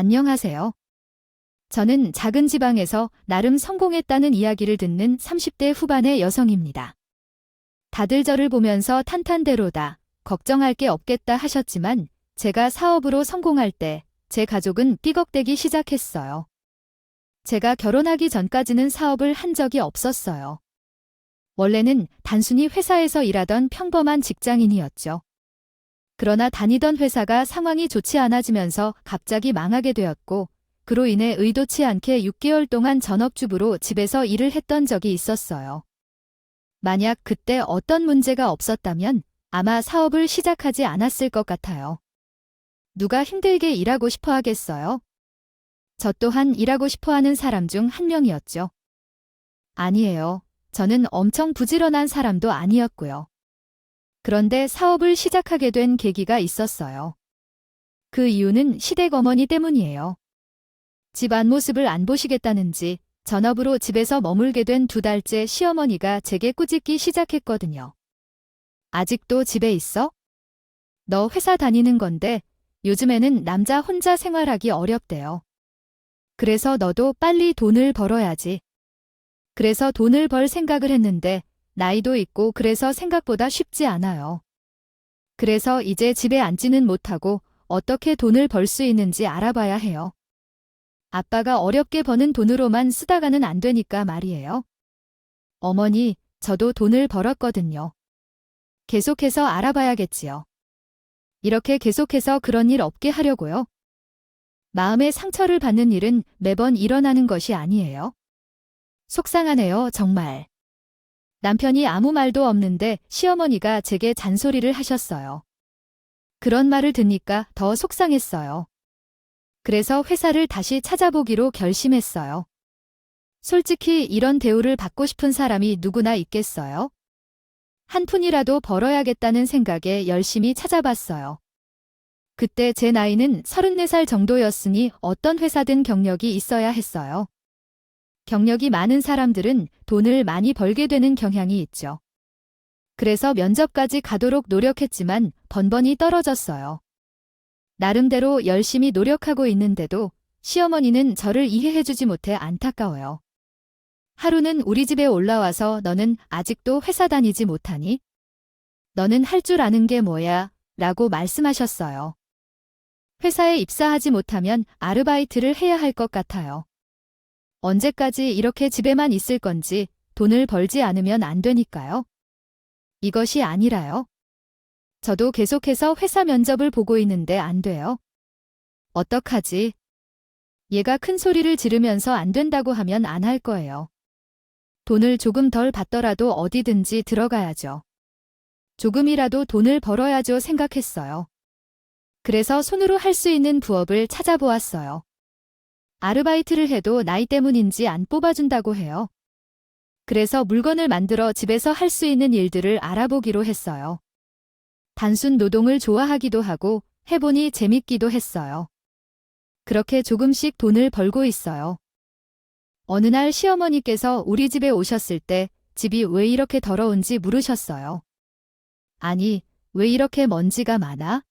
안녕하세요. 저는 작은 지방에서 나름 성공했다는 이야기를 듣는 30대 후반의 여성입니다. 다들 저를 보면서 탄탄대로다, 걱정할 게 없겠다 하셨지만 제가 사업으로 성공할 때 제 가족은 삐걱대기 시작했어요. 제가 결혼하기 전까지는 사업을 한 적이 없었어요. 원래는 단순히 회사에서 일하던 평범한 직장인이었죠. 그러나 다니던 회사가 상황이 좋지 않아지면서 갑자기 망하게 되었고, 그로 인해 의도치 않게 6개월 동안 전업주부로 집에서 일을 했던 적이 있었어요. 만약 그때 어떤 문제가 없었다면 아마 사업을 시작하지 않았을 것 같아요. 누가 힘들게 일하고 싶어 하겠어요? 저 또한 일하고 싶어 하는 사람 중 한 명이었죠. 아니에요. 저는 엄청 부지런한 사람도 아니었고요. 그런데 사업을 시작하게 된 계기가 있었어요. 그 이유는 시댁 어머니 때문이에요. 집 앞모습을 안 보시겠다는지 전업으로 집에서 머물게 된 2달째 시어머니가 제게 꾸짖기 시작했거든요. 아직도 집에 있어? 너 회사 다니는 건데 요즘에는 남자 혼자 생활하기 어렵대요. 그래서 너도 빨리 돈을 벌어야지. 그래서 돈을 벌 생각을 했는데 나이도 있고 그래서 생각보다 쉽지 않아요. 그래서 이제 집에 앉지는 못하고 어떻게 돈을 벌 수 있는지 알아봐야 해요. 아빠가 어렵게 버는 돈으로만 쓰다가는 안 되니까 말이에요. 어머니, 저도 돈을 벌었거든요. 계속해서 알아봐야겠지요. 이렇게 계속해서 그런 일 없게 하려고요. 마음의 상처를 받는 일은 매번 일어나는 것이 아니에요. 속상하네요, 정말. 남편이 아무 말도 없는데 시어머니가 제게 잔소리를 하셨어요. 그런 말을 듣니까 더 속상했어요. 그래서 회사를 다시 찾아보기로 결심했어요. 솔직히 이런 대우를 받고 싶은 사람이 누구나 있겠어요? 한 푼이라도 벌어야겠다는 생각에 열심히 찾아봤어요. 그때 제 나이는 34살 정도였으니 어떤 회사든 경력이 있어야 했어요. 경력이 많은 사람들은 돈을 많이 벌게 되는 경향이 있죠. 그래서 면접까지 가도록 노력했지만 번번이 떨어졌어요. 나름대로 열심히 노력하고 있는데도 시어머니는 저를 이해해주지 못해 안타까워요. 하루는 우리 집에 올라와서 너는 아직도 회사 다니지 못하니? 너는 할 줄 아는 게 뭐야? 라고 말씀하셨어요. 회사에 입사하지 못하면 아르바이트를 해야 할 것 같아요. 언제까지 이렇게 집에만 있을 건지 돈을 벌지 않으면 안 되니까요. 이것이 아니라요. 저도 계속해서 회사 면접을 보고 있는데 안 돼요. 어떡하지? 얘가 큰 소리를 지르면서 안 된다고 하면 안 할 거예요. 돈을 조금 덜 받더라도 어디든지 들어가야죠. 조금이라도 돈을 벌어야죠 생각했어요. 그래서 손으로 할 수 있는 부업을 찾아보았어요. 아르바이트를 해도 나이 때문인지 안 뽑아준다고 해요. 그래서 물건을 만들어 집에서 할 수 있는 일들을 알아보기로 했어요. 단순 노동을 좋아하기도 하고 해보니 재밌기도 했어요. 그렇게 조금씩 돈을 벌고 있어요. 어느 날 시어머니께서 우리 집에 오셨을 때 집이 왜 이렇게 더러운지 물으셨어요. 아니, 왜 이렇게 먼지가 많아?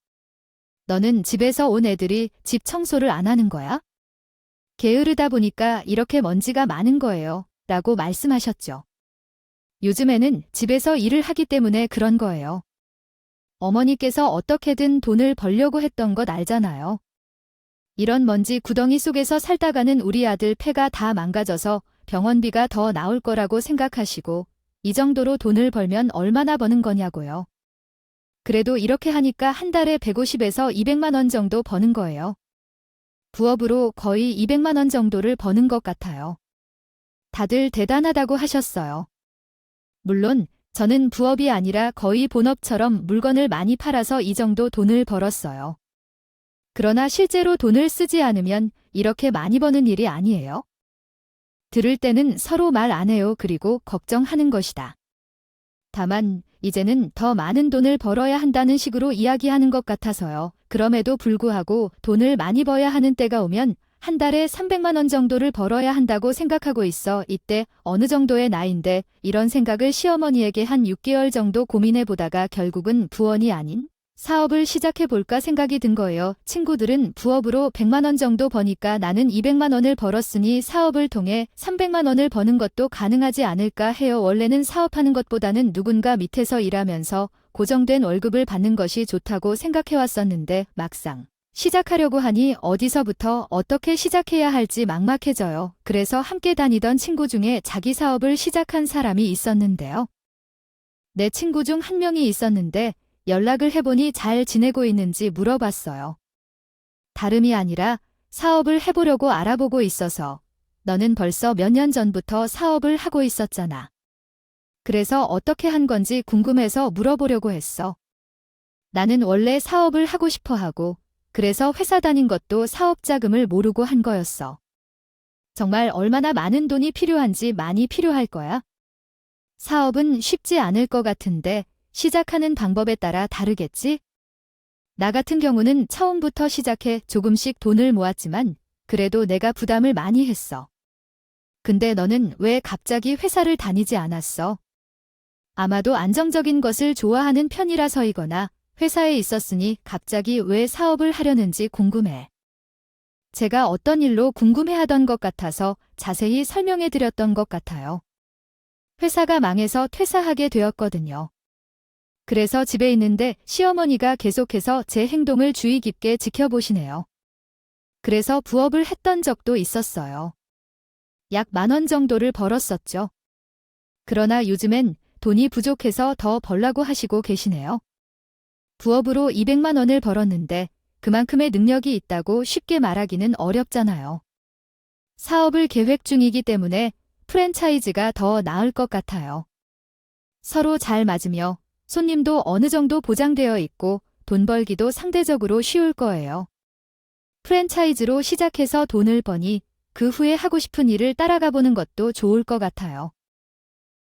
너는 집에서 온 애들이 집 청소를 안 하는 거야? 게으르다 보니까 이렇게 먼지가 많은 거예요. 라고 말씀하셨죠. 요즘에는 집에서 일을 하기 때문에 그런 거예요. 어머니께서 어떻게든 돈을 벌려고 했던 것 알잖아요. 이런 먼지 구덩이 속에서 살다가는 우리 아들 폐가 다 망가져서 병원비가 더 나올 거라고 생각하시고 이 정도로 돈을 벌면 얼마나 버는 거냐고요. 그래도 이렇게 하니까 한 달에 150에서 200만 원 정도 버는 거예요. 부업으로 거의 200만 원 정도를 버는 것 같아요. 다들 대단하다고 하셨어요. 물론 저는 부업이 아니라 거의 본업처럼 물건을 많이 팔아서 이 정도 돈을 벌었어요. 그러나 실제로 돈을 쓰지 않으면 이렇게 많이 버는 일이 아니에요. 들을 때는 서로 말 안 해요. 그리고 걱정하는 것이다. 다만 이제는 더 많은 돈을 벌어야 한다는 식으로 이야기하는 것 같아서요. 그럼에도 불구하고 돈을 많이 벌어야 하는 때가 오면 한 달에 300만 원 정도를 벌어야 한다고 생각하고 있어. 이때 어느 정도의 나이인데 이런 생각을 시어머니에게 한 6개월 정도 고민해 보다가 결국은 부원이 아닌 사업을 시작해볼까 생각이 든 거예요. 친구들은 부업으로 100만 원 정도 버니까 나는 200만 원을 벌었으니 사업을 통해 300만 원을 버는 것도 가능하지 않을까 해요. 원래는 사업하는 것보다는 누군가 밑에서 일하면서 고정된 월급을 받는 것이 좋다고 생각해왔었는데 막상 시작하려고 하니 어디서부터 어떻게 시작해야 할지 막막해져요. 그래서 함께 다니던 친구 중에 자기 사업을 시작한 사람이 있었는데요. 내 친구 중 한 명이 있었는데 연락을 해보니 잘 지내고 있는지 물어봤어요. 다름이 아니라 사업을 해보려고 알아보고 있어서 너는 벌써 몇 년 전부터 사업을 하고 있었잖아. 그래서 어떻게 한 건지 궁금해서 물어보려고 했어. 나는 원래 사업을 하고 싶어 하고 그래서 회사 다닌 것도 사업 자금을 모르고 한 거였어. 정말 얼마나 많은 돈이 필요한지 많이 필요할 거야. 사업은 쉽지 않을 것 같은데 시작하는 방법에 따라 다르겠지? 나 같은 경우는 처음부터 시작해 조금씩 돈을 모았지만 그래도 내가 부담을 많이 했어. 근데 너는 왜 갑자기 회사를 다니지 않았어? 아마도 안정적인 것을 좋아하는 편이라서이거나 회사에 있었으니 갑자기 왜 사업을 하려는지 궁금해. 제가 어떤 일로 궁금해하던 것 같아서 자세히 설명해 드렸던 것 같아요. 회사가 망해서 퇴사하게 되었거든요. 그래서 집에 있는데 시어머니가 계속해서 제 행동을 주의 깊게 지켜보시네요. 그래서 부업을 했던 적도 있었어요. 약 10,000원 정도를 벌었었죠. 그러나 요즘엔 돈이 부족해서 더 벌라고 하시고 계시네요. 부업으로 200만 원을 벌었는데 그만큼의 능력이 있다고 쉽게 말하기는 어렵잖아요. 사업을 계획 중이기 때문에 프랜차이즈가 더 나을 것 같아요. 서로 잘 맞으며 손님도 어느 정도 보장되어 있고 돈 벌기도 상대적으로 쉬울 거예요. 프랜차이즈로 시작해서 돈을 버니 그 후에 하고 싶은 일을 따라가 보는 것도 좋을 것 같아요.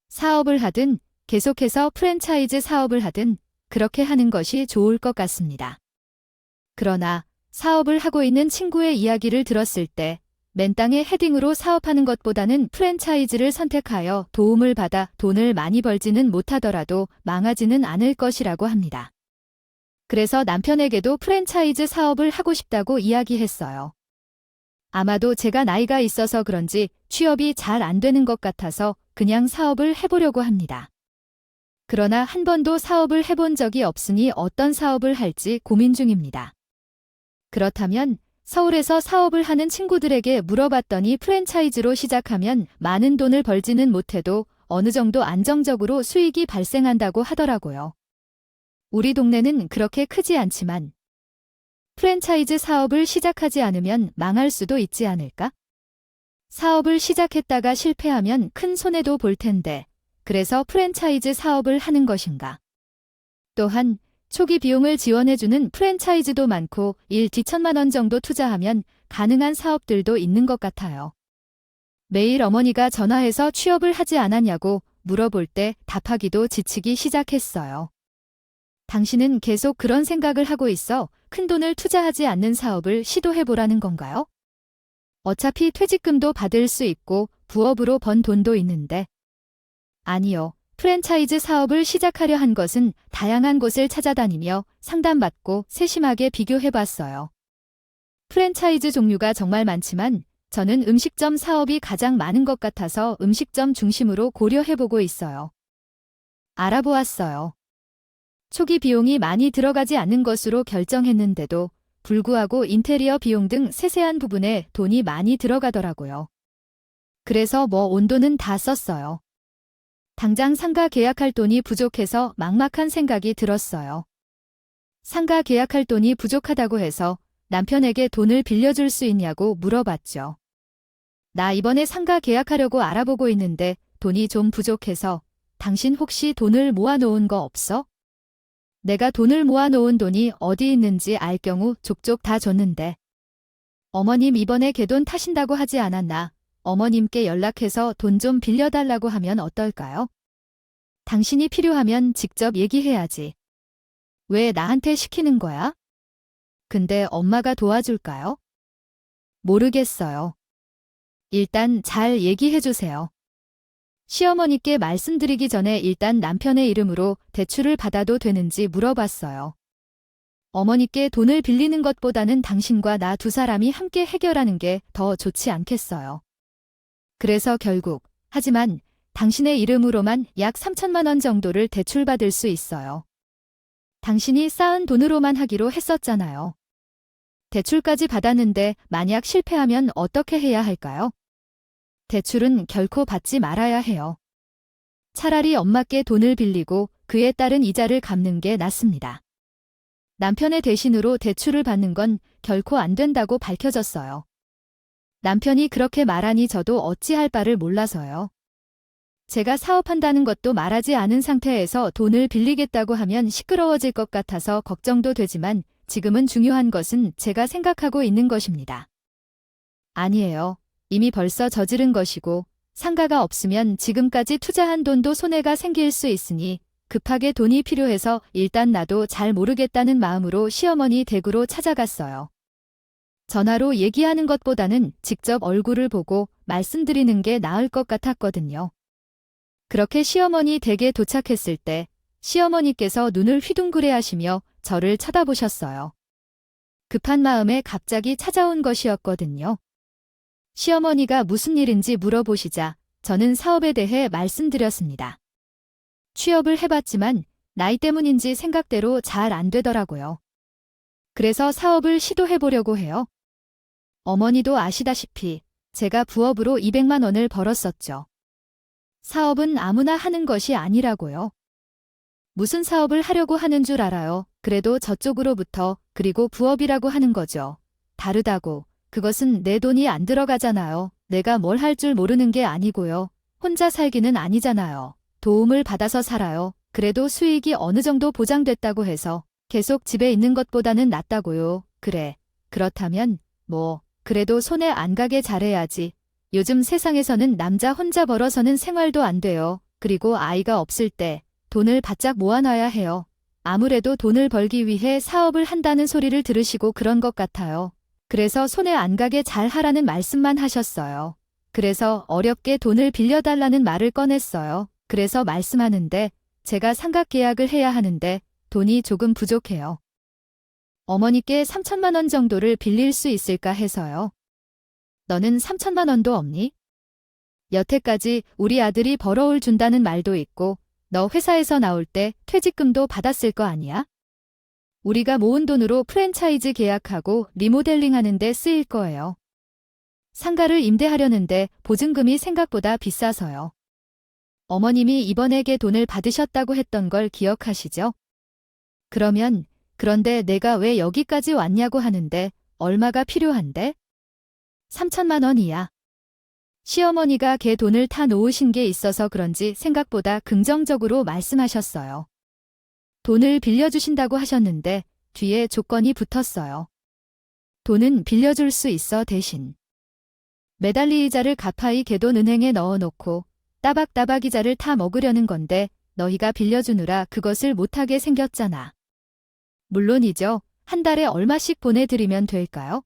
사업을 하든 계속해서 프랜차이즈 사업을 하든 그렇게 하는 것이 좋을 것 같습니다. 그러나 사업을 하고 있는 친구의 이야기를 들었을 때 맨땅에 헤딩으로 사업하는 것보다는 프랜차이즈를 선택하여 도움을 받아 돈을 많이 벌지는 못하더라도 망하지는 않을 것이라고 합니다. 그래서 남편에게도 프랜차이즈 사업을 하고 싶다고 이야기했어요. 아마도 제가 나이가 있어서 그런지 취업이 잘 안 되는 것 같아서 그냥 사업을 해보려고 합니다. 그러나 한 번도 사업을 해본 적이 없으니 어떤 사업을 할지 고민 중입니다. 그렇다면 서울에서 사업을 하는 친구들에게 물어봤더니 프랜차이즈로 시작하면 많은 돈을 벌지는 못해도 어느 정도 안정적으로 수익이 발생한다고 하더라고요. 우리 동네는 그렇게 크지 않지만 프랜차이즈 사업을 시작하지 않으면 망할 수도 있지 않을까? 사업을 시작했다가 실패하면 큰 손해도 볼 텐데 그래서 프랜차이즈 사업을 하는 것인가? 또한 초기 비용을 지원해주는 프랜차이즈도 많고 1~2천만 원 정도 투자하면 가능한 사업들도 있는 것 같아요. 매일 어머니가 전화해서 취업을 하지 않았냐고 물어볼 때 답하기도 지치기 시작했어요. 당신은 계속 그런 생각을 하고 있어 큰 돈을 투자하지 않는 사업을 시도해보라는 건가요? 어차피 퇴직금도 받을 수 있고 부업으로 번 돈도 있는데. 아니요. 프랜차이즈 사업을 시작하려 한 것은 다양한 곳을 찾아다니며 상담받고 세심하게 비교해봤어요. 프랜차이즈 종류가 정말 많지만 저는 음식점 사업이 가장 많은 것 같아서 음식점 중심으로 고려해보고 있어요. 알아보았어요. 초기 비용이 많이 들어가지 않는 것으로 결정했는데도 불구하고 인테리어 비용 등 세세한 부분에 돈이 많이 들어가더라고요. 그래서 온 돈은 다 썼어요. 당장 상가 계약할 돈이 부족해서 막막한 생각이 들었어요. 상가 계약할 돈이 부족하다고 해서 남편에게 돈을 빌려줄 수 있냐고 물어봤죠. 나 이번에 상가 계약하려고 알아보고 있는데 돈이 좀 부족해서 당신 혹시 돈을 모아놓은 거 없어? 내가 돈을 모아놓은 돈이 어디 있는지 알 경우 족족 다 줬는데. 어머님 이번에 개돈 타신다고 하지 않았나? 어머님께 연락해서 돈 좀 빌려달라고 하면 어떨까요? 당신이 필요하면 직접 얘기해야지. 왜 나한테 시키는 거야? 근데 엄마가 도와줄까요? 모르겠어요. 일단 잘 얘기해주세요. 시어머니께 말씀드리기 전에 일단 남편의 이름으로 대출을 받아도 되는지 물어봤어요. 어머니께 돈을 빌리는 것보다는 당신과 나 두 사람이 함께 해결하는 게 더 좋지 않겠어요. 그래서 결국, 하지만 당신의 이름으로만 약 3천만 원 정도를 대출받을 수 있어요. 당신이 쌓은 돈으로만 하기로 했었잖아요. 대출까지 받았는데 만약 실패하면 어떻게 해야 할까요? 대출은 결코 받지 말아야 해요. 차라리 엄마께 돈을 빌리고 그에 따른 이자를 갚는 게 낫습니다. 남편의 대신으로 대출을 받는 건 결코 안 된다고 밝혀졌어요. 남편이 그렇게 말하니 저도 어찌할 바를 몰라서요. 제가 사업한다는 것도 말하지 않은 상태에서 돈을 빌리겠다고 하면 시끄러워질 것 같아서 걱정도 되지만 지금은 중요한 것은 제가 생각하고 있는 것입니다. 아니에요. 이미 벌써 저지른 것이고 상가가 없으면 지금까지 투자한 돈도 손해가 생길 수 있으니 급하게 돈이 필요해서 일단 나도 잘 모르겠다는 마음으로 시어머니 댁으로 찾아갔어요. 전화로 얘기하는 것보다는 직접 얼굴을 보고 말씀드리는 게 나을 것 같았거든요. 그렇게 시어머니 댁에 도착했을 때 시어머니께서 눈을 휘둥그레 하시며 저를 쳐다보셨어요. 급한 마음에 갑자기 찾아온 것이었거든요. 시어머니가 무슨 일인지 물어보시자 저는 사업에 대해 말씀드렸습니다. 취업을 해봤지만 나이 때문인지 생각대로 잘 안 되더라고요. 그래서 사업을 시도해보려고 해요. 어머니도 아시다시피 제가 부업으로 200만 원을 벌었었죠. 사업은 아무나 하는 것이 아니라고요. 무슨 사업을 하려고 하는 줄 알아요. 그래도 저쪽으로부터 그리고 부업이라고 하는 거죠. 다르다고. 그것은 내 돈이 안 들어가잖아요. 내가 뭘 할 줄 모르는 게 아니고요. 혼자 살기는 아니잖아요. 도움을 받아서 살아요. 그래도 수익이 어느 정도 보장됐다고 해서 계속 집에 있는 것보다는 낫다고요. 그래. 그렇다면 그래도 손에 안 가게 잘해야지. 요즘 세상에서는 남자 혼자 벌어서는 생활도 안 돼요. 그리고 아이가 없을 때 돈을 바짝 모아놔야 해요. 아무래도 돈을 벌기 위해 사업을 한다는 소리를 들으시고 그런 것 같아요. 그래서 손에 안 가게 잘 하라는 말씀만 하셨어요. 그래서 어렵게 돈을 빌려달라는 말을 꺼냈어요. 그래서 말씀하는데 제가 상각 계약을 해야 하는데 돈이 조금 부족해요. 어머니께 3천만 원 정도를 빌릴 수 있을까 해서요. 너는 3천만 원도 없니? 여태까지 우리 아들이 벌어올 준다는 말도 있고 너 회사에서 나올 때 퇴직금도 받았을 거 아니야? 우리가 모은 돈으로 프랜차이즈 계약하고 리모델링 하는데 쓰일 거예요. 상가를 임대하려는데 보증금이 생각보다 비싸서요. 어머님이 이번에게 돈을 받으셨다고 했던 걸 기억하시죠? 그런데 내가 왜 여기까지 왔냐고 하는데 얼마가 필요한데? 3천만 원이야. 시어머니가 걔 돈을 타 놓으신 게 있어서 그런지 생각보다 긍정적으로 말씀하셨어요. 돈을 빌려주신다고 하셨는데 뒤에 조건이 붙었어요. 돈은 빌려줄 수 있어 대신. 매달리 이자를 갚아이 걔 돈 은행에 넣어놓고 따박따박 이자를 타 먹으려는 건데 너희가 빌려주느라 그것을 못하게 생겼잖아. 물론이죠. 한 달에 얼마씩 보내드리면 될까요?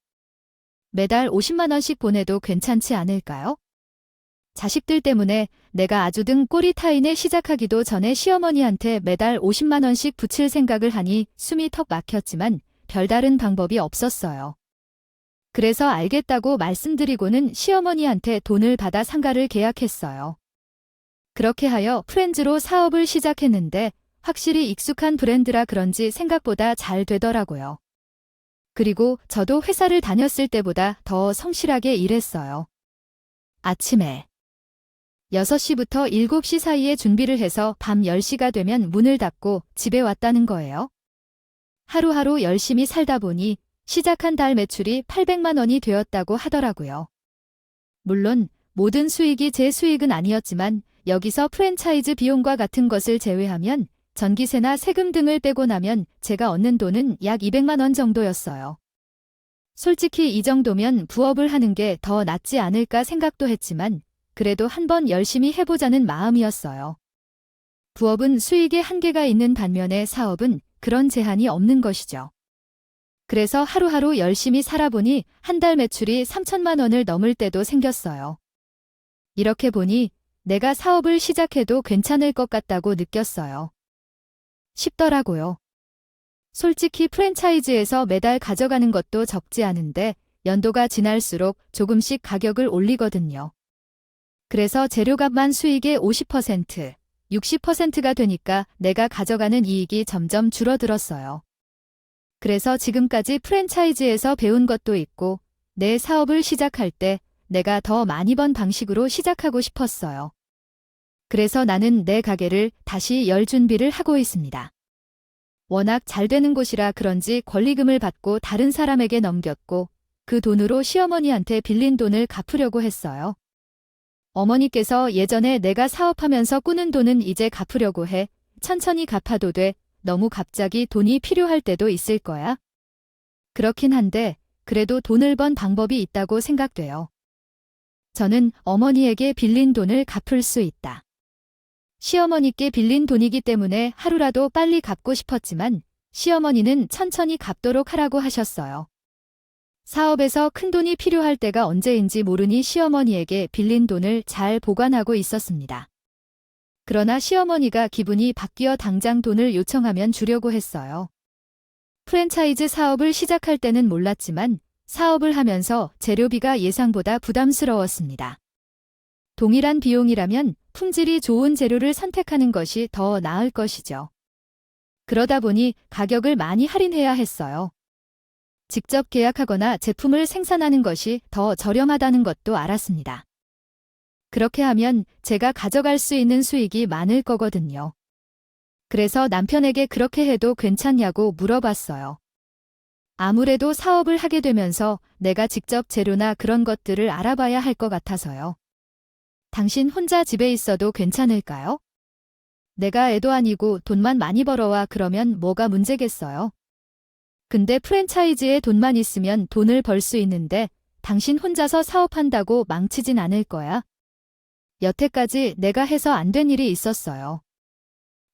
매달 50만 원씩 보내도 괜찮지 않을까요? 자식들 때문에 내가 아주 등 꼬리 타인에 시작하기도 전에 시어머니한테 매달 50만 원씩 붙일 생각을 하니 숨이 턱 막혔지만 별다른 방법이 없었어요. 그래서 알겠다고 말씀드리고는 시어머니한테 돈을 받아 상가를 계약했어요. 그렇게 하여 프렌즈로 사업을 시작했는데 확실히 익숙한 브랜드라 그런지 생각보다 잘 되더라고요. 그리고 저도 회사를 다녔을 때보다 더 성실하게 일했어요. 아침에 6시부터 7시 사이에 준비를 해서 밤 10시가 되면 문을 닫고 집에 왔다는 거예요. 하루하루 열심히 살다 보니 시작한 달 매출이 800만 원이 되었다고 하더라고요. 물론 모든 수익이 제 수익은 아니었지만 여기서 프랜차이즈 비용과 같은 것을 제외하면 전기세나 세금 등을 빼고 나면 제가 얻는 돈은 약 200만 원 정도였어요. 솔직히 이 정도면 부업을 하는 게 더 낫지 않을까 생각도 했지만 그래도 한번 열심히 해보자는 마음이었어요. 부업은 수익에 한계가 있는 반면에 사업은 그런 제한이 없는 것이죠. 그래서 하루하루 열심히 살아보니 한 달 매출이 3천만 원을 넘을 때도 생겼어요. 이렇게 보니 내가 사업을 시작해도 괜찮을 것 같다고 느꼈어요. 쉽더라고요. 솔직히 프랜차이즈에서 매달 가져가는 것도 적지 않은데 연도가 지날수록 조금씩 가격을 올리거든요. 그래서 재료값만 수익의 50%, 60%가 되니까 내가 가져가는 이익이 점점 줄어들었어요. 그래서 지금까지 프랜차이즈에서 배운 것도 있고 내 사업을 시작할 때 내가 더 많이 번 방식으로 시작하고 싶었어요. 그래서 나는 내 가게를 다시 열 준비를 하고 있습니다. 워낙 잘 되는 곳이라 그런지 권리금을 받고 다른 사람에게 넘겼고 그 돈으로 시어머니한테 빌린 돈을 갚으려고 했어요. 어머니께서 예전에 내가 사업하면서 꾸는 돈은 이제 갚으려고 해. 천천히 갚아도 돼. 너무 갑자기 돈이 필요할 때도 있을 거야. 그렇긴 한데 그래도 돈을 번 방법이 있다고 생각돼요. 저는 어머니에게 빌린 돈을 갚을 수 있다. 시어머니께 빌린 돈이기 때문에 하루라도 빨리 갚고 싶었지만 시어머니는 천천히 갚도록 하라고 하셨어요. 사업에서 큰 돈이 필요할 때가 언제인지 모르니 시어머니에게 빌린 돈을 잘 보관하고 있었습니다. 그러나 시어머니가 기분이 바뀌어 당장 돈을 요청하면 주려고 했어요. 프랜차이즈 사업을 시작할 때는 몰랐지만 사업을 하면서 재료비가 예상보다 부담스러웠습니다. 동일한 비용이라면 품질이 좋은 재료를 선택하는 것이 더 나을 것이죠. 그러다 보니 가격을 많이 할인해야 했어요. 직접 계약하거나 제품을 생산하는 것이 더 저렴하다는 것도 알았습니다. 그렇게 하면 제가 가져갈 수 있는 수익이 많을 거거든요. 그래서 남편에게 그렇게 해도 괜찮냐고 물어봤어요. 아무래도 사업을 하게 되면서 내가 직접 재료나 그런 것들을 알아봐야 할 것 같아서요. 당신 혼자 집에 있어도 괜찮을까요? 내가 애도 아니고 돈만 많이 벌어와 그러면 뭐가 문제겠어요? 근데 프랜차이즈에 돈만 있으면 돈을 벌 수 있는데 당신 혼자서 사업한다고 망치진 않을 거야. 여태까지 내가 해서 안 된 일이 있었어요.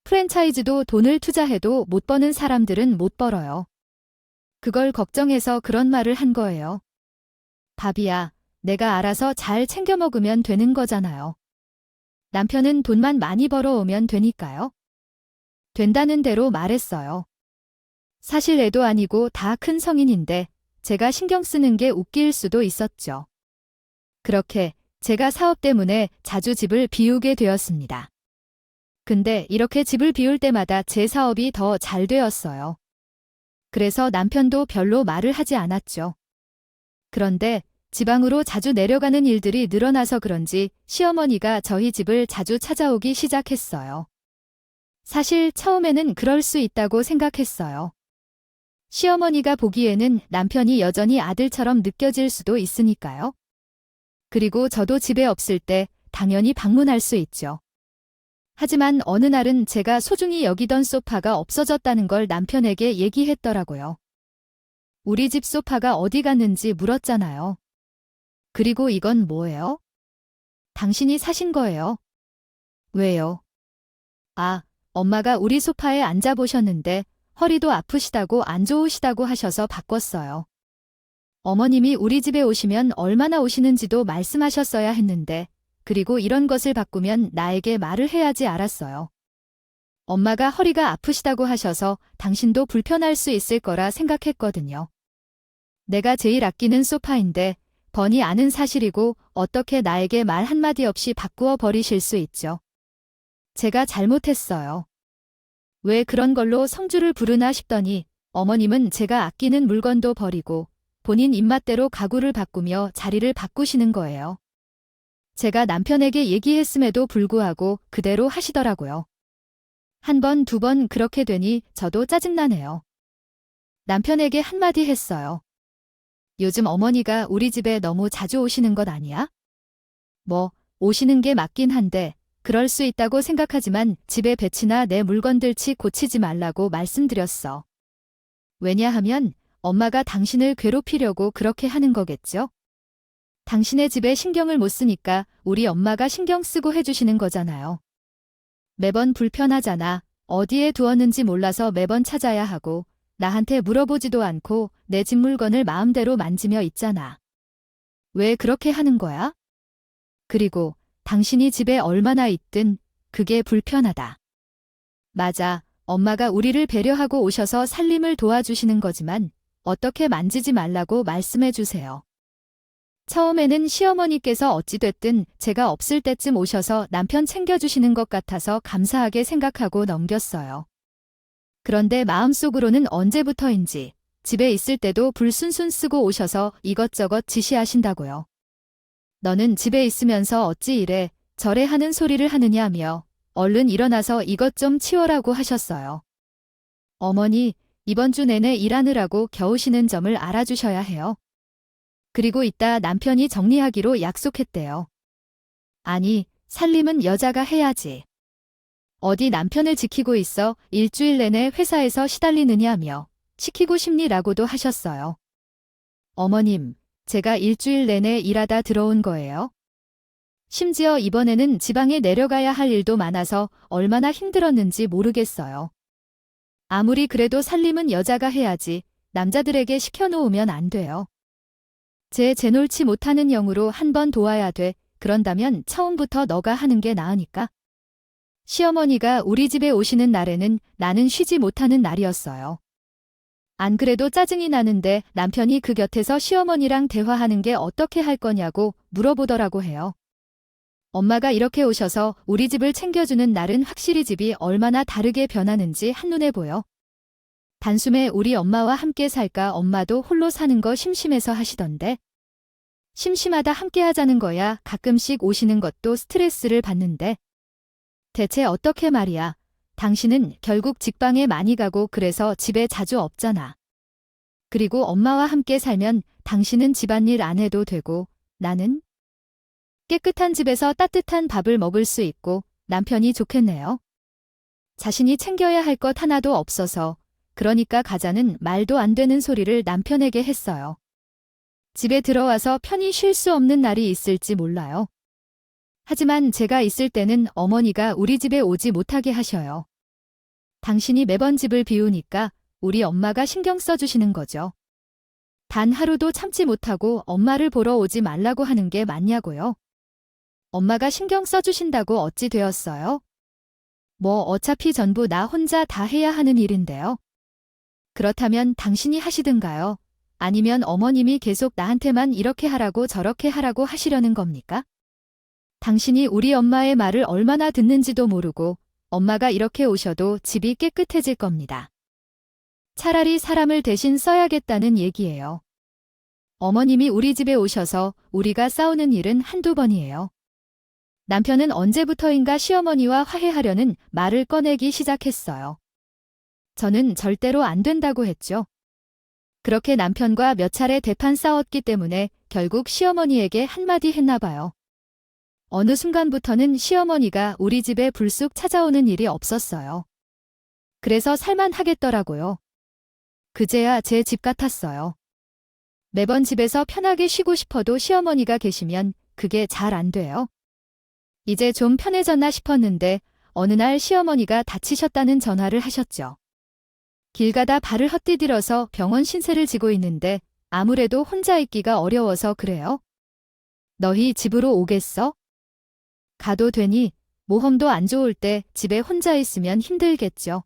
프랜차이즈도 돈을 투자해도 못 버는 사람들은 못 벌어요. 그걸 걱정해서 그런 말을 한 거예요. 밥이야, 내가 알아서 잘 챙겨 먹으면 되는 거잖아요. 남편은 돈만 많이 벌어오면 되니까요. 된다는 대로 말했어요. 사실 애도 아니고 다 큰 성인인데 제가 신경 쓰는 게 웃길 수도 있었죠. 그렇게 제가 사업 때문에 자주 집을 비우게 되었습니다. 근데 이렇게 집을 비울 때마다 제 사업이 더 잘 되었어요. 그래서 남편도 별로 말을 하지 않았죠. 그런데 지방으로 자주 내려가는 일들이 늘어나서 그런지 시어머니가 저희 집을 자주 찾아오기 시작했어요. 사실 처음에는 그럴 수 있다고 생각했어요. 시어머니가 보기에는 남편이 여전히 아들처럼 느껴질 수도 있으니까요. 그리고 저도 집에 없을 때 당연히 방문할 수 있죠. 하지만 어느 날은 제가 소중히 여기던 소파가 없어졌다는 걸 남편에게 얘기했더라고요. 우리 집 소파가 어디 갔는지 물었잖아요. 그리고 이건 뭐예요? 당신이 사신 거예요. 왜요? 아, 엄마가 우리 소파에 앉아보셨는데 허리도 아프시다고 안 좋으시다고 하셔서 바꿨어요. 어머님이 우리 집에 오시면 얼마나 오시는지도 말씀하셨어야 했는데 그리고 이런 것을 바꾸면 나에게 말을 해야지 알았어요. 엄마가 허리가 아프시다고 하셔서 당신도 불편할 수 있을 거라 생각했거든요. 내가 제일 아끼는 소파인데 뻔히 아는 사실이고 어떻게 나에게 말 한마디 없이 바꾸어 버리실 수 있죠. 제가 잘못했어요. 왜 그런 걸로 성주를 부르나 싶더니 어머님은 제가 아끼는 물건도 버리고 본인 입맛대로 가구를 바꾸며 자리를 바꾸시는 거예요. 제가 남편에게 얘기했음에도 불구하고 그대로 하시더라고요. 한 번, 두 번 그렇게 되니 저도 짜증나네요. 남편에게 한마디 했어요. 요즘 어머니가 우리 집에 너무 자주 오시는 것 아니야? 뭐, 오시는 게 맞긴 한데 그럴 수 있다고 생각하지만 집에 배치나 내 물건들치 고치지 말라고 말씀드렸어. 왜냐하면 엄마가 당신을 괴롭히려고 그렇게 하는 거겠죠? 당신의 집에 신경을 못 쓰니까 우리 엄마가 신경 쓰고 해주시는 거잖아요. 매번 불편하잖아. 어디에 두었는지 몰라서 매번 찾아야 하고 나한테 물어보지도 않고 내 집 물건을 마음대로 만지며 있잖아. 왜 그렇게 하는 거야? 그리고 당신이 집에 얼마나 있든 그게 불편하다. 맞아. 엄마가 우리를 배려하고 오셔서 살림을 도와주시는 거지만 어떻게 만지지 말라고 말씀해 주세요. 처음에는 시어머니께서 어찌됐든 제가 없을 때쯤 오셔서 남편 챙겨주시는 것 같아서 감사하게 생각하고 넘겼어요. 그런데 마음속으로는 언제부터인지 집에 있을 때도 불순순 쓰고 오셔서 이것저것 지시하신다고요. 너는 집에 있으면서 어찌 이래 저래 하는 소리를 하느냐며 얼른 일어나서 이것 좀 치워라고 하셨어요. 어머니, 이번 주 내내 일하느라고 겨우시는 점을 알아주셔야 해요. 그리고 이따 남편이 정리하기로 약속했대요. 아니, 살림은 여자가 해야지. 어디 남편을 지키고 있어 일주일 내내 회사에서 시달리느냐며 시키고 싶니라고도 하셨어요. 어머님, 제가 일주일 내내 일하다 들어온 거예요. 심지어 이번에는 지방에 내려가야 할 일도 많아서 얼마나 힘들었는지 모르겠어요. 아무리 그래도 살림은 여자가 해야지 남자들에게 시켜놓으면 안 돼요. 제 재놀지 못하는 영으로 한번 도와야 돼. 그런다면 처음부터 너가 하는 게 나으니까. 시어머니가 우리 집에 오시는 날에는 나는 쉬지 못하는 날이었어요. 안 그래도 짜증이 나는데 남편이 그 곁에서 시어머니랑 대화하는 게 어떻게 할 거냐고 물어보더라고 해요. 엄마가 이렇게 오셔서 우리 집을 챙겨주는 날은 확실히 집이 얼마나 다르게 변하는지 한눈에 보여. 단숨에 우리 엄마와 함께 살까 엄마도 홀로 사는 거 심심해서 하시던데. 심심하다 함께 하자는 거야. 가끔씩 오시는 것도 스트레스를 받는데. 대체 어떻게 말이야. 당신은 결국 직방에 많이 가고 그래서 집에 자주 없잖아. 그리고 엄마와 함께 살면 당신은 집안일 안 해도 되고 나는 깨끗한 집에서 따뜻한 밥을 먹을 수 있고 남편이 좋겠네요. 자신이 챙겨야 할 것 하나도 없어서 그러니까 가자는 말도 안 되는 소리를 남편에게 했어요. 집에 들어와서 편히 쉴 수 없는 날이 있을지 몰라요. 하지만 제가 있을 때는 어머니가 우리 집에 오지 못하게 하셔요. 당신이 매번 집을 비우니까 우리 엄마가 신경 써주시는 거죠. 단 하루도 참지 못하고 엄마를 보러 오지 말라고 하는 게 맞냐고요. 엄마가 신경 써주신다고 어찌 되었어요? 뭐 어차피 전부 나 혼자 다 해야 하는 일인데요. 그렇다면 당신이 하시든가요? 아니면 어머님이 계속 나한테만 이렇게 하라고 저렇게 하라고 하시려는 겁니까? 당신이 우리 엄마의 말을 얼마나 듣는지도 모르고 엄마가 이렇게 오셔도 집이 깨끗해질 겁니다. 차라리 사람을 대신 써야겠다는 얘기예요. 어머님이 우리 집에 오셔서 우리가 싸우는 일은 한두 번이에요. 남편은 언제부터인가 시어머니와 화해하려는 말을 꺼내기 시작했어요. 저는 절대로 안 된다고 했죠. 그렇게 남편과 몇 차례 대판 싸웠기 때문에 결국 시어머니에게 한마디 했나 봐요. 어느 순간부터는 시어머니가 우리 집에 불쑥 찾아오는 일이 없었어요. 그래서 살만하겠더라고요. 그제야 제 집 같았어요. 매번 집에서 편하게 쉬고 싶어도 시어머니가 계시면 그게 잘 안 돼요. 이제 좀 편해졌나 싶었는데 어느 날 시어머니가 다치셨다는 전화를 하셨죠. 길 가다 발을 헛디딜어서 병원 신세를 지고 있는데 아무래도 혼자 있기가 어려워서 그래요. 너희 집으로 오겠어? 가도 되니 모험도 안 좋을 때 집에 혼자 있으면 힘들겠죠.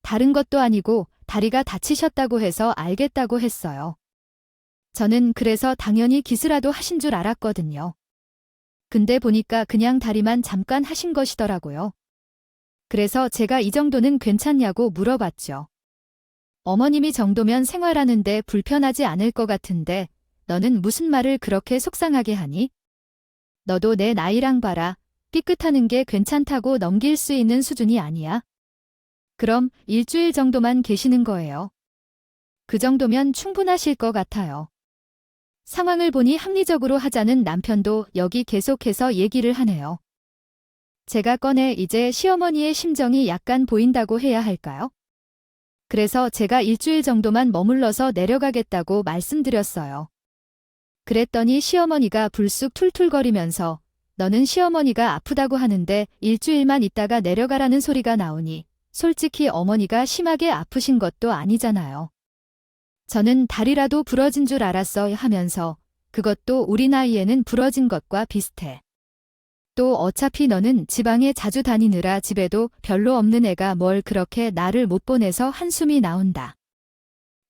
다른 것도 아니고 다리가 다치셨다고 해서 알겠다고 했어요. 저는 그래서 당연히 기스라도 하신 줄 알았거든요. 근데 보니까 그냥 다리만 잠깐 하신 것이더라고요. 그래서 제가 이 정도는 괜찮냐고 물어봤죠. 어머님이 정도면 생활하는데 불편하지 않을 것 같은데 너는 무슨 말을 그렇게 속상하게 하니? 너도 내 나이랑 봐라. 삐끗하는 게 괜찮다고 넘길 수 있는 수준이 아니야. 그럼 일주일 정도만 계시는 거예요. 그 정도면 충분하실 것 같아요. 상황을 보니 합리적으로 하자는 남편도 여기 계속해서 얘기를 하네요. 제가 꺼내 이제 시어머니의 심정이 약간 보인다고 해야 할까요? 그래서 제가 일주일 정도만 머물러서 내려가겠다고 말씀드렸어요. 그랬더니 시어머니가 불쑥 툴툴거리면서 너는 시어머니가 아프다고 하는데 일주일만 있다가 내려가라는 소리가 나오니 솔직히 어머니가 심하게 아프신 것도 아니잖아요. 저는 다리라도 부러진 줄 알았어 하면서 그것도 우리 나이에는 부러진 것과 비슷해. 또 어차피 너는 지방에 자주 다니느라 집에도 별로 없는 애가 뭘 그렇게 나를 못 보내서 한숨이 나온다.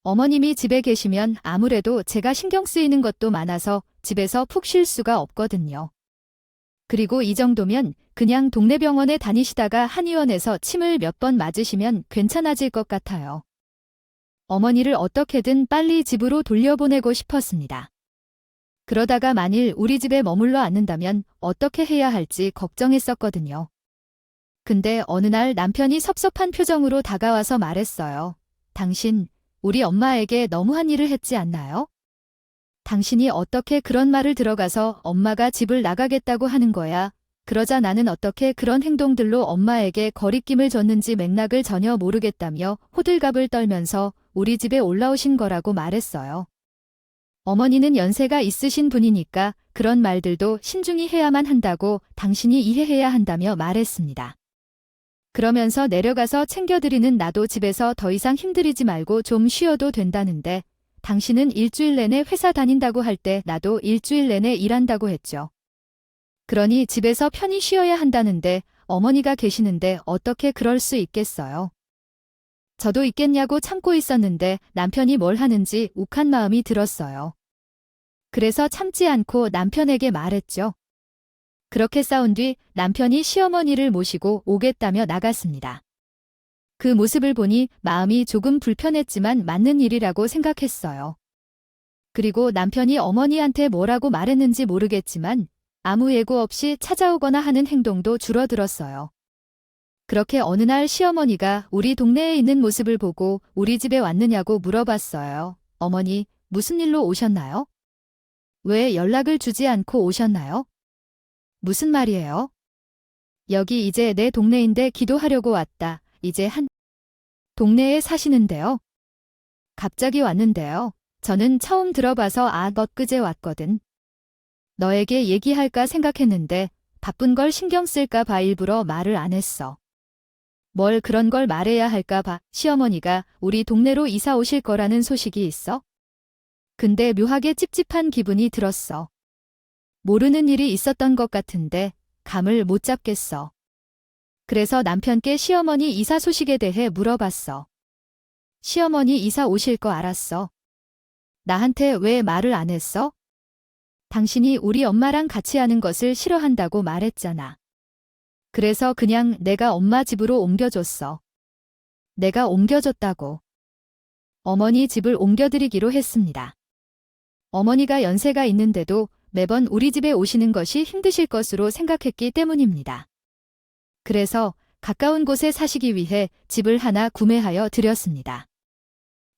어머님이 집에 계시면 아무래도 제가 신경 쓰이는 것도 많아서 집에서 푹 쉴 수가 없거든요. 그리고 이 정도면 그냥 동네 병원에 다니시다가 한의원에서 침을 몇 번 맞으시면 괜찮아질 것 같아요. 어머니를 어떻게든 빨리 집으로 돌려보내고 싶었습니다. 그러다가 만일 우리 집에 머물러 앉는다면 어떻게 해야 할지 걱정했었거든요. 근데 어느 날 남편이 섭섭한 표정으로 다가와서 말했어요. 당신, 우리 엄마에게 너무한 일을 했지 않나요? 당신이 어떻게 그런 말을 들어가서 엄마가 집을 나가겠다고 하는 거야. 그러자 나는 어떻게 그런 행동들로 엄마에게 거리낌을 줬는지 맥락을 전혀 모르겠다며 호들갑을 떨면서 우리 집에 올라오신 거라고 말했어요. 어머니는 연세가 있으신 분이니까 그런 말들도 신중히 해야만 한다고 당신이 이해해야 한다며 말했습니다. 그러면서 내려가서 챙겨드리는 나도 집에서 더 이상 힘들이지 말고 좀 쉬어도 된다는데 당신은 일주일 내내 회사 다닌다고 할 때 나도 일주일 내내 일한다고 했죠. 그러니 집에서 편히 쉬어야 한다는데 어머니가 계시는데 어떻게 그럴 수 있겠어요. 저도 있겠냐고 참고 있었는데 남편이 뭘 하는지 욱한 마음이 들었어요. 그래서 참지 않고 남편에게 말했죠. 그렇게 싸운 뒤 남편이 시어머니를 모시고 오겠다며 나갔습니다. 그 모습을 보니 마음이 조금 불편했지만 맞는 일이라고 생각했어요. 그리고 남편이 어머니한테 뭐라고 말했는지 모르겠지만 아무 예고 없이 찾아오거나 하는 행동도 줄어들었어요. 그렇게 어느 날 시어머니가 우리 동네에 있는 모습을 보고 우리 집에 왔느냐고 물어봤어요. 어머니, 무슨 일로 오셨나요? 왜 연락을 주지 않고 오셨나요? 무슨 말이에요? 여기 이제 내 동네인데 기도하려고 왔다. 이제 한 동네에 사시는데요. 갑자기 왔는데요. 저는 처음 들어봐서 엊그제 왔거든. 너에게 얘기할까 생각했는데 바쁜 걸 신경 쓸까 봐 일부러 말을 안 했어. 뭘 그런 걸 말해야 할까 봐. 시어머니가 우리 동네로 이사 오실 거라는 소식이 있어? 근데 묘하게 찝찝한 기분이 들었어. 모르는 일이 있었던 것 같은데 감을 못 잡겠어. 그래서 남편께 시어머니 이사 소식에 대해 물어봤어. 시어머니 이사 오실 거 알았어. 나한테 왜 말을 안 했어? 당신이 우리 엄마랑 같이 하는 것을 싫어한다고 말했잖아. 그래서 그냥 내가 엄마 집으로 옮겨줬어. 내가 옮겨줬다고. 어머니 집을 옮겨드리기로 했습니다. 어머니가 연세가 있는데도 매번 우리 집에 오시는 것이 힘드실 것으로 생각했기 때문입니다. 그래서 가까운 곳에 사시기 위해 집을 하나 구매하여 드렸습니다.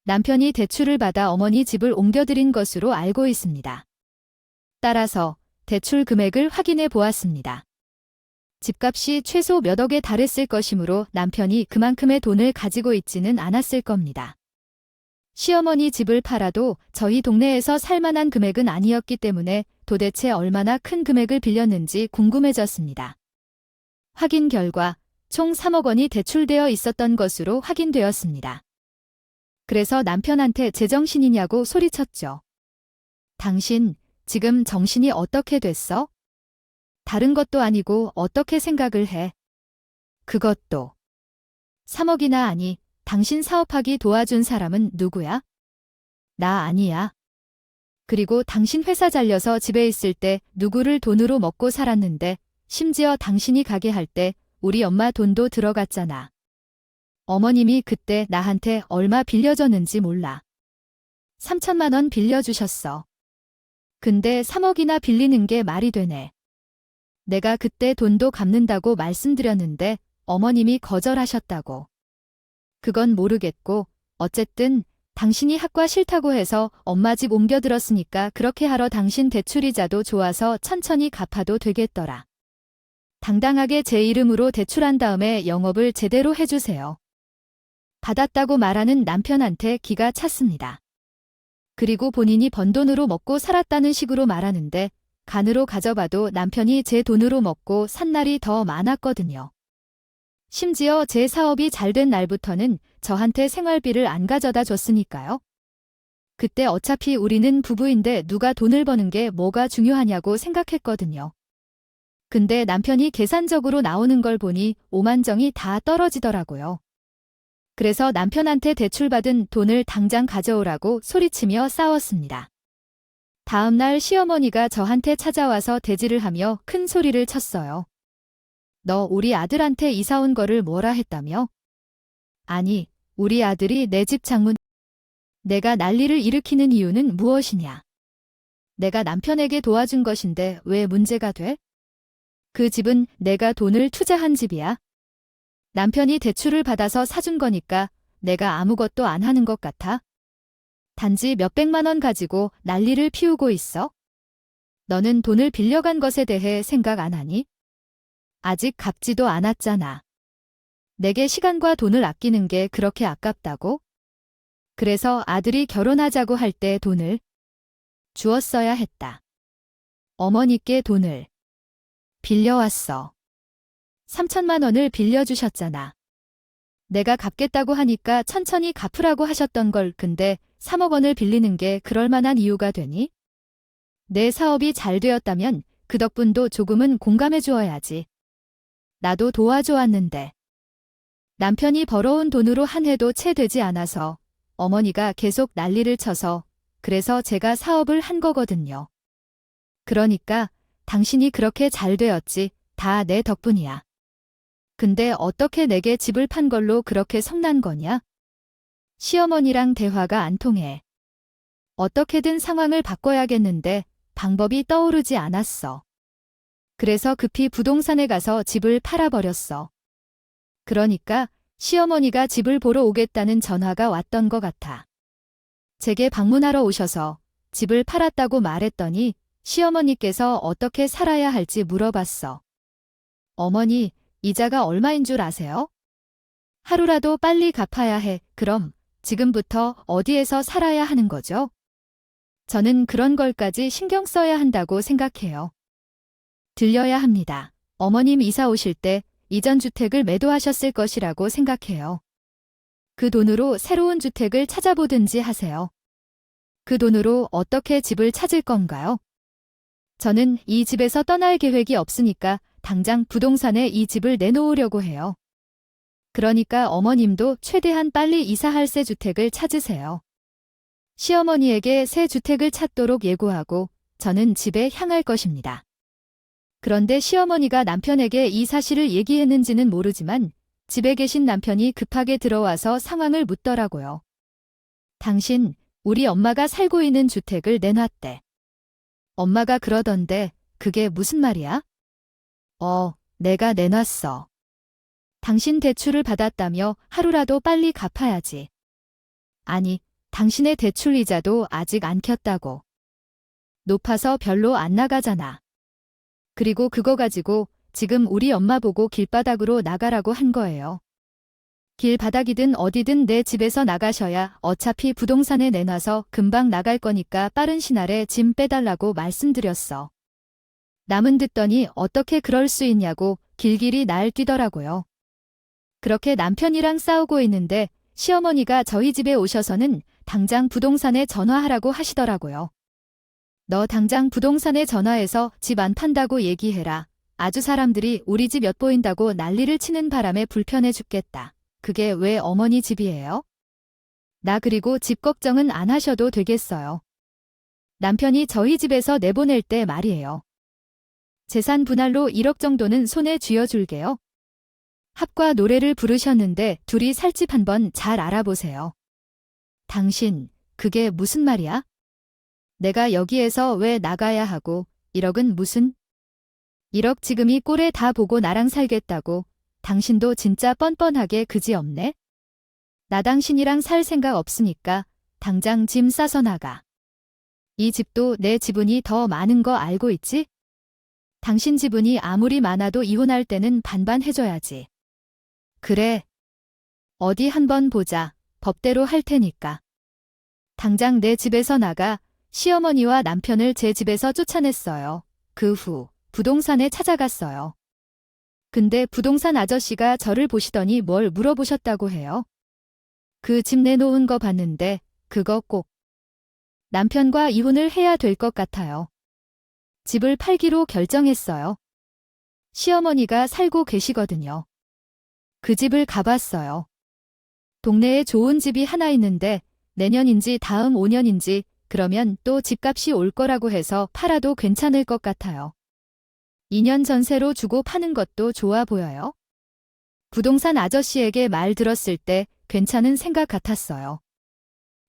남편이 대출을 받아 어머니 집을 옮겨드린 것으로 알고 있습니다. 따라서 대출 금액을 확인해 보았습니다. 집값이 최소 몇 억에 달했을 것이므로 남편이 그만큼의 돈을 가지고 있지는 않았을 겁니다. 시어머니 집을 팔아도 저희 동네에서 살만한 금액은 아니었기 때문에 도대체 얼마나 큰 금액을 빌렸는지 궁금해졌습니다. 확인 결과 총 3억 원이 대출되어 있었던 것으로 확인되었습니다. 그래서 남편한테 제정신이냐고 소리쳤죠. 당신 지금 정신이 어떻게 됐어? 다른 것도 아니고 어떻게 생각을 해? 그것도 3억이나 아니, 당신 사업하기 도와준 사람은 누구야? 나 아니야. 그리고 당신 회사 잘려서 집에 있을 때 누구를 돈으로 먹고 살았는데 심지어 당신이 가게 할 때 우리 엄마 돈도 들어갔잖아. 어머님이 그때 나한테 얼마 빌려줬는지 몰라. 3천만 원 빌려주셨어. 근데 3억이나 빌리는 게 말이 되네. 내가 그때 돈도 갚는다고 말씀드렸는데 어머님이 거절하셨다고. 그건 모르겠고 어쨌든 당신이 학과 싫다고 해서 엄마 집 옮겨들었으니까 그렇게 하러 당신 대출이자도 좋아서 천천히 갚아도 되겠더라. 당당하게 제 이름으로 대출한 다음에 영업을 제대로 해주세요. 받았다고 말하는 남편한테 기가 찼습니다. 그리고 본인이 번 돈으로 먹고 살았다는 식으로 말하는데 간으로 가져봐도 남편이 제 돈으로 먹고 산 날이 더 많았거든요. 심지어 제 사업이 잘 된 날부터는 저한테 생활비를 안 가져다 줬으니까요. 그때 어차피 우리는 부부인데 누가 돈을 버는 게 뭐가 중요하냐고 생각했거든요. 근데 남편이 계산적으로 나오는 걸 보니 오만정이 다 떨어지더라고요. 그래서 남편한테 대출받은 돈을 당장 가져오라고 소리치며 싸웠습니다. 다음 날 시어머니가 저한테 찾아와서 대지를 하며 큰 소리를 쳤어요. 너 우리 아들한테 이사 온 거를 뭐라 했다며? 아니, 우리 아들이 내 집 창문, 내가 난리를 일으키는 이유는 무엇이냐? 내가 남편에게 도와준 것인데 왜 문제가 돼? 그 집은 내가 돈을 투자한 집이야. 남편이 대출을 받아서 사준 거니까 내가 아무것도 안 하는 것 같아? 단지 몇백만 원 가지고 난리를 피우고 있어? 너는 돈을 빌려간 것에 대해 생각 안 하니? 아직 갚지도 않았잖아. 내게 시간과 돈을 아끼는 게 그렇게 아깝다고? 그래서 아들이 결혼하자고 할 때 돈을 주었어야 했다. 어머니께 돈을 빌려왔어. 3천만 원을 빌려주셨잖아. 내가 갚겠다고 하니까 천천히 갚으라고 하셨던 걸 근데 3억 원을 빌리는 게 그럴 만한 이유가 되니? 내 사업이 잘 되었다면 그 덕분도 조금은 공감해 주어야지. 나도 도와줘왔는데. 남편이 벌어온 돈으로 한 해도 채 되지 않아서 어머니가 계속 난리를 쳐서 그래서 제가 사업을 한 거거든요. 그러니까 당신이 그렇게 잘 되었지 다 내 덕분이야. 근데 어떻게 내게 집을 판 걸로 그렇게 성난 거냐? 시어머니랑 대화가 안 통해. 어떻게든 상황을 바꿔야겠는데 방법이 떠오르지 않았어. 그래서 급히 부동산에 가서 집을 팔아버렸어. 그러니까 시어머니가 집을 보러 오겠다는 전화가 왔던 것 같아. 제게 방문하러 오셔서 집을 팔았다고 말했더니 시어머니께서 어떻게 살아야 할지 물어봤어. 어머니, 이자가 얼마인 줄 아세요? 하루라도 빨리 갚아야 해. 그럼 지금부터 어디에서 살아야 하는 거죠? 저는 그런 걸까지 신경 써야 한다고 생각해요. 들려야 합니다. 어머님 이사 오실 때 이전 주택을 매도하셨을 것이라고 생각해요. 그 돈으로 새로운 주택을 찾아보든지 하세요. 그 돈으로 어떻게 집을 찾을 건가요? 저는 이 집에서 떠날 계획이 없으니까 당장 부동산에 이 집을 내놓으려고 해요. 그러니까 어머님도 최대한 빨리 이사할 새 주택을 찾으세요. 시어머니에게 새 주택을 찾도록 예고하고 저는 집에 향할 것입니다. 그런데 시어머니가 남편에게 이 사실을 얘기했는지는 모르지만 집에 계신 남편이 급하게 들어와서 상황을 묻더라고요. 당신, 우리 엄마가 살고 있는 주택을 내놨대. 엄마가 그러던데 그게 무슨 말이야? 내가 내놨어. 당신 대출을 받았다며 하루라도 빨리 갚아야지. 아니, 당신의 대출 이자도 아직 안 켰다고. 높아서 별로 안 나가잖아. 그리고 그거 가지고 지금 우리 엄마 보고 길바닥으로 나가라고 한 거예요. 길바닥이든 어디든 내 집에서 나가셔야 어차피 부동산에 내놔서 금방 나갈 거니까 빠른 시날에 짐 빼달라고 말씀드렸어. 남은 듣더니 어떻게 그럴 수 있냐고 길길이 날뛰더라고요. 그렇게 남편이랑 싸우고 있는데 시어머니가 저희 집에 오셔서는 당장 부동산에 전화하라고 하시더라고요. 너 당장 부동산에 전화해서 집 안 판다고 얘기해라. 아주 사람들이 우리 집 엿보인다고 난리를 치는 바람에 불편해 죽겠다. 그게 왜 어머니 집이에요? 나 그리고 집 걱정은 안 하셔도 되겠어요. 남편이 저희 집에서 내보낼 때 말이에요. 재산 분할로 1억 정도는 손에 쥐어줄게요. 합과 노래를 부르셨는데 둘이 살 집 한번 잘 알아보세요. 당신, 그게 무슨 말이야? 내가 여기에서 왜 나가야 하고 1억은 무슨? 1억 지금이 꼴에 다 보고 나랑 살겠다고 당신도 진짜 뻔뻔하게 그지없네? 나 당신이랑 살 생각 없으니까 당장 짐 싸서 나가. 이 집도 내 지분이 더 많은 거 알고 있지? 당신 지분이 아무리 많아도 이혼할 때는 반반 해줘야지. 그래. 어디 한번 보자. 법대로 할 테니까. 당장 내 집에서 나가. 시어머니와 남편을 제 집에서 쫓아냈어요. 그 후 부동산에 찾아갔어요. 근데 부동산 아저씨가 저를 보시더니 뭘 물어보셨다고 해요. 그 집 내놓은 거 봤는데 그거 꼭 남편과 이혼을 해야 될 것 같아요. 집을 팔기로 결정했어요. 시어머니가 살고 계시거든요. 그 집을 가봤어요. 동네에 좋은 집이 하나 있는데 내년인지 다음 5년인지 그러면 또 집값이 올 거라고 해서 팔아도 괜찮을 것 같아요. 2년 전세로 주고 파는 것도 좋아 보여요. 부동산 아저씨에게 말 들었을 때 괜찮은 생각 같았어요.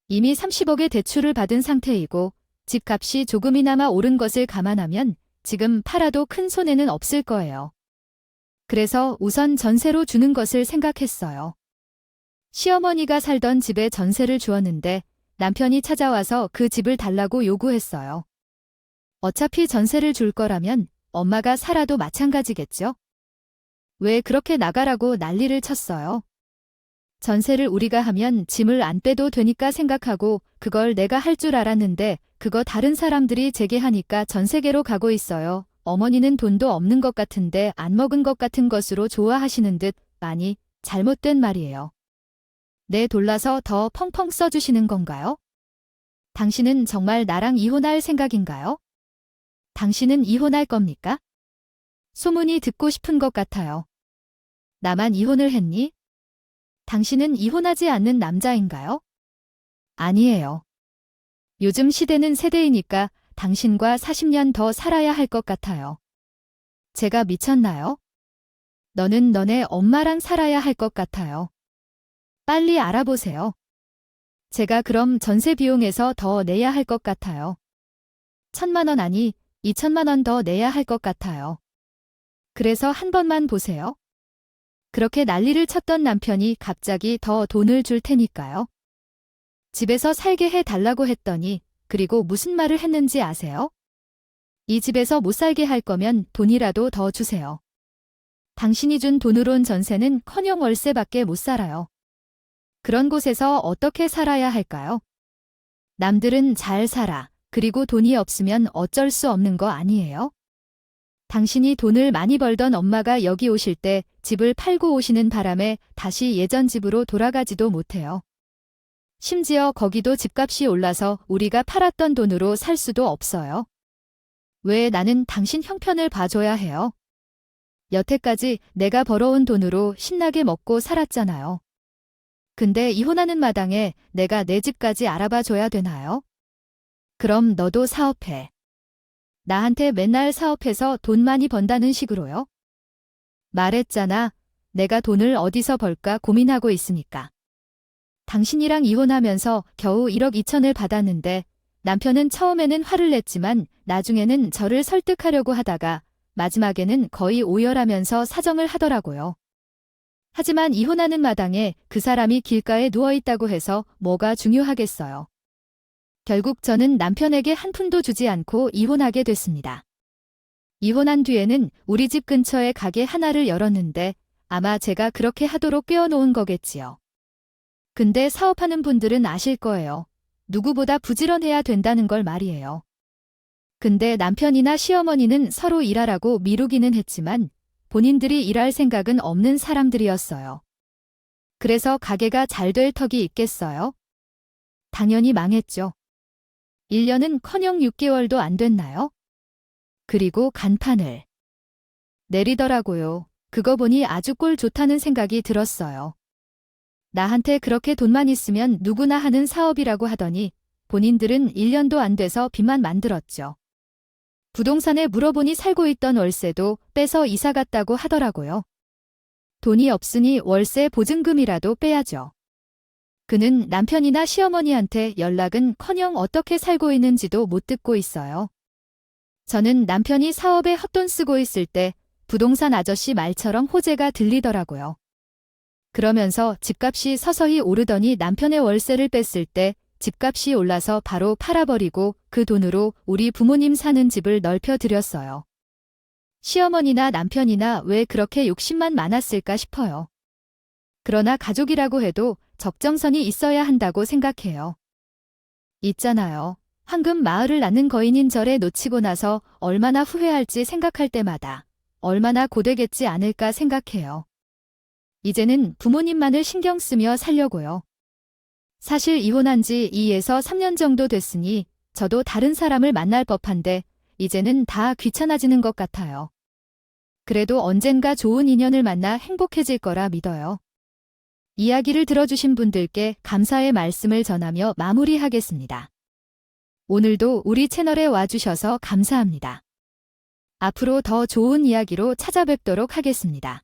이미 30억의 대출을 받은 상태이고 집값이 조금이나마 오른 것을 감안하면 지금 팔아도 큰 손해는 없을 거예요. 그래서 우선 전세로 주는 것을 생각했어요. 시어머니가 살던 집에 전세를 주었는데 남편이 찾아와서 그 집을 달라고 요구했어요. 어차피 전세를 줄 거라면 엄마가 살아도 마찬가지겠죠? 왜 그렇게 나가라고 난리를 쳤어요? 전세를 우리가 하면 짐을 안 빼도 되니까 생각하고 그걸 내가 할 줄 알았는데 그거 다른 사람들이 제게 하니까 전세계로 가고 있어요. 어머니는 돈도 없는 것 같은데 안 먹은 것 같은 것으로 좋아하시는 듯 많이 잘못된 말이에요. 내 돌라서 더 펑펑 써주시는 건가요? 당신은 정말 나랑 이혼할 생각인가요? 당신은 이혼할 겁니까? 소문이 듣고 싶은 것 같아요. 나만 이혼을 했니? 당신은 이혼하지 않는 남자인가요? 아니에요. 요즘 시대는 세대이니까 당신과 40년 더 살아야 할 것 같아요. 제가 미쳤나요? 너는 너네 엄마랑 살아야 할 것 같아요. 빨리 알아보세요. 제가 그럼 전세 비용에서 더 내야 할 것 같아요. 1,000만 원 아니 2,000만 원 더 내야 할 것 같아요. 그래서 한 번만 보세요. 그렇게 난리를 쳤던 남편이 갑자기 더 돈을 줄 테니까요. 집에서 살게 해달라고 했더니 그리고 무슨 말을 했는지 아세요? 이 집에서 못 살게 할 거면 돈이라도 더 주세요. 당신이 준 돈으론 전세는커녕 월세밖에 못 살아요. 그런 곳에서 어떻게 살아야 할까요? 남들은 잘 살아. 그리고 돈이 없으면 어쩔 수 없는 거 아니에요? 당신이 돈을 많이 벌던 엄마가 여기 오실 때 집을 팔고 오시는 바람에 다시 예전 집으로 돌아가지도 못해요. 심지어 거기도 집값이 올라서 우리가 팔았던 돈으로 살 수도 없어요. 왜 나는 당신 형편을 봐줘야 해요? 여태까지 내가 벌어온 돈으로 신나게 먹고 살았잖아요. 근데 이혼하는 마당에 내가 내 집까지 알아봐 줘야 되나요? 그럼 너도 사업해. 나한테 맨날 사업해서 돈 많이 번다는 식으로요? 말했잖아. 내가 돈을 어디서 벌까 고민하고 있으니까. 당신이랑 이혼하면서 겨우 1억 2천을 받았는데 남편은 처음에는 화를 냈지만 나중에는 저를 설득하려고 하다가 마지막에는 거의 오열하면서 사정을 하더라고요. 하지만 이혼하는 마당에 그 사람이 길가에 누워있다고 해서 뭐가 중요하겠어요. 결국 저는 남편에게 한 푼도 주지 않고 이혼하게 됐습니다. 이혼한 뒤에는 우리 집 근처에 가게 하나를 열었는데 아마 제가 그렇게 하도록 꿰어놓은 거겠지요. 근데 사업하는 분들은 아실 거예요. 누구보다 부지런해야 된다는 걸 말이에요. 근데 남편이나 시어머니는 서로 일하라고 미루기는 했지만 본인들이 일할 생각은 없는 사람들이었어요. 그래서 가게가 잘 될 턱이 있겠어요? 당연히 망했죠. 1년은커녕 6개월도 안 됐나요? 그리고 간판을 내리더라고요. 그거 보니 아주 꼴 좋다는 생각이 들었어요. 나한테 그렇게 돈만 있으면 누구나 하는 사업이라고 하더니 본인들은 1년도 안 돼서 빚만 만들었죠. 부동산에 물어보니 살고 있던 월세도 빼서 이사 갔다고 하더라고요. 돈이 없으니 월세 보증금이라도 빼야죠. 그는 남편이나 시어머니한테 연락은커녕 어떻게 살고 있는지도 못 듣고 있어요. 저는 남편이 사업에 헛돈 쓰고 있을 때 부동산 아저씨 말처럼 호재가 들리더라고요. 그러면서 집값이 서서히 오르더니 남편의 월세를 뺐을 때 집값이 올라서 바로 팔아버리고 그 돈으로 우리 부모님 사는 집을 넓혀드렸어요. 시어머니나 남편이나 왜 그렇게 욕심만 많았을까 싶어요. 그러나 가족이라고 해도 적정선이 있어야 한다고 생각해요. 있잖아요. 황금 마을을 낳는 거인인 절에 놓치고 나서 얼마나 후회할지 생각할 때마다 얼마나 고되겠지 않을까 생각해요. 이제는 부모님만을 신경 쓰며 살려고요. 사실 이혼한 지 2에서 3년 정도 됐으니 저도 다른 사람을 만날 법한데 이제는 다 귀찮아지는 것 같아요. 그래도 언젠가 좋은 인연을 만나 행복해질 거라 믿어요. 이야기를 들어주신 분들께 감사의 말씀을 전하며 마무리하겠습니다. 오늘도 우리 채널에 와주셔서 감사합니다. 앞으로 더 좋은 이야기로 찾아뵙도록 하겠습니다.